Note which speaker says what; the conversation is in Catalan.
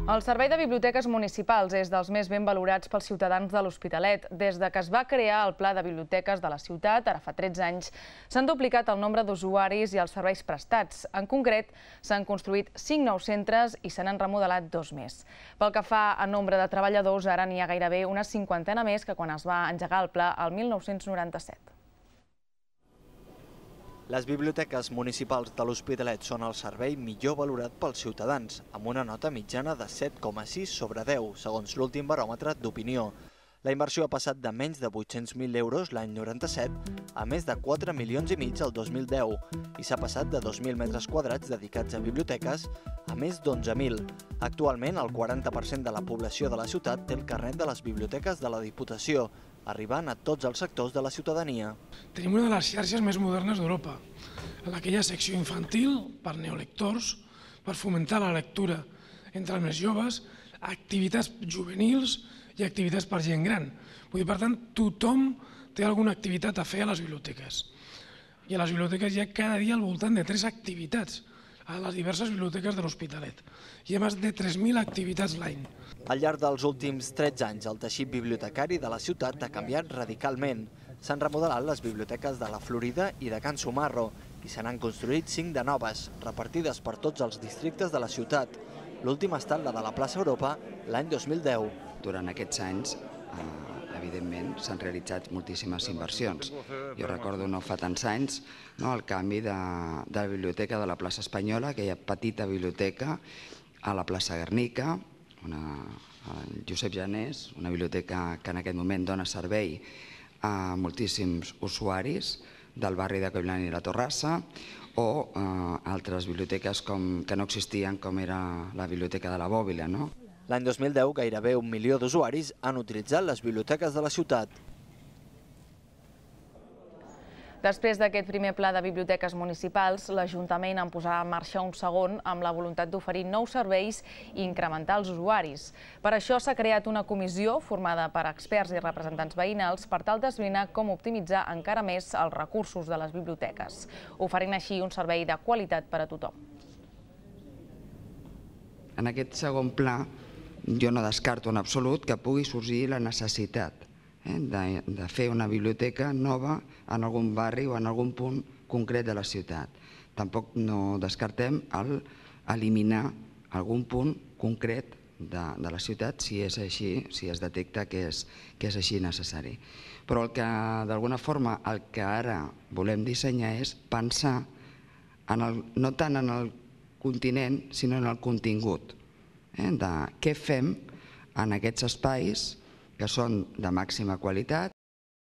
Speaker 1: El Servei de Biblioteques Municipals és dels més ben valorats pels ciutadans de l'Hospitalet. Des de que es va crear el Pla de Biblioteques de la ciutat, ara fa 13 anys, s'han duplicat el nombre d'usuaris i els serveis prestats. En concret, s'han construït 5 nous centres i se n'han remodelat 2 més. Pel que fa a nombre de treballadors, ara n'hi ha gairebé una cinquantena més que quan es va engegar el pla el 1997.
Speaker 2: Les biblioteques municipals de l'Hospitalet són el servei millor valorat pels ciutadans, amb una nota mitjana de 7,6 sobre 10, segons l'últim baròmetre d'opinió. La inversió ha passat de menys de 800.000 euros l'any 97 a més de 4,5 milions el 2010 i s'ha passat de 2.000 metres quadrats dedicats a biblioteques a més d'11.000. Actualment, el 40% de la població de la ciutat té el carnet de les biblioteques de la Diputació, arribant a tots els sectors de la ciutadania.
Speaker 3: Tenim una de les xarxes més modernes d'Europa, en la que hi ha secció infantil per neolectors, per fomentar la lectura entre els més joves, activitats juvenils i activitats per gent gran. Vull dir, per tant, tothom té alguna activitat a fer a les biblioteques. I a les biblioteques hi ha cada dia al voltant de 3 activitats a les diverses biblioteques de l'Hospitalet. Hi ha més de 3.000 activitats l'any.
Speaker 2: Al llarg dels últims 13 anys, el teixit bibliotecari de la ciutat ha canviat radicalment. S'han remodelat les biblioteques de la Florida i de Can Sumarro i se n'han construït 5 de noves, repartides per tots els districtes de la ciutat. L'última ha estat la de la plaça Europa l'any 2010.
Speaker 4: Durant aquests anys, evidentment, s'han realitzat moltíssimes inversions. Jo recordo no fa tants anys el canvi de la biblioteca de la plaça Espanyola, aquella petita biblioteca, a la plaça Guernica, Josep Janés, una biblioteca que en aquest moment dona servei a moltíssims usuaris del barri de Collblanc i la Torrassa, o altres biblioteques que no existien, com era la biblioteca de la Bòbila.
Speaker 2: L'any 2010, gairebé 1 milió d'usuaris han utilitzat les biblioteques de la ciutat.
Speaker 1: Després d'aquest primer pla de biblioteques municipals, l'Ajuntament en posarà en marxa un segon amb la voluntat d'oferir nous serveis i incrementar els usuaris. Per això s'ha creat una comissió formada per experts i representants veïnals per tal d'esbrinar com optimitzar encara més els recursos de les biblioteques, oferint així un servei de qualitat per a tothom.
Speaker 4: En aquest segon pla, jo no descarto en absolut que pugui sorgir la necessitat de fer una biblioteca nova en algun barri o en algun punt concret de la ciutat. Tampoc no descartem eliminar algun punt concret de la ciutat si és així, si es detecta que és així necessari. Però d'alguna forma el que ara volem dissenyar és pensar no tant en el continent, sinó en el contingut, de què fem en aquests espais que són de màxima qualitat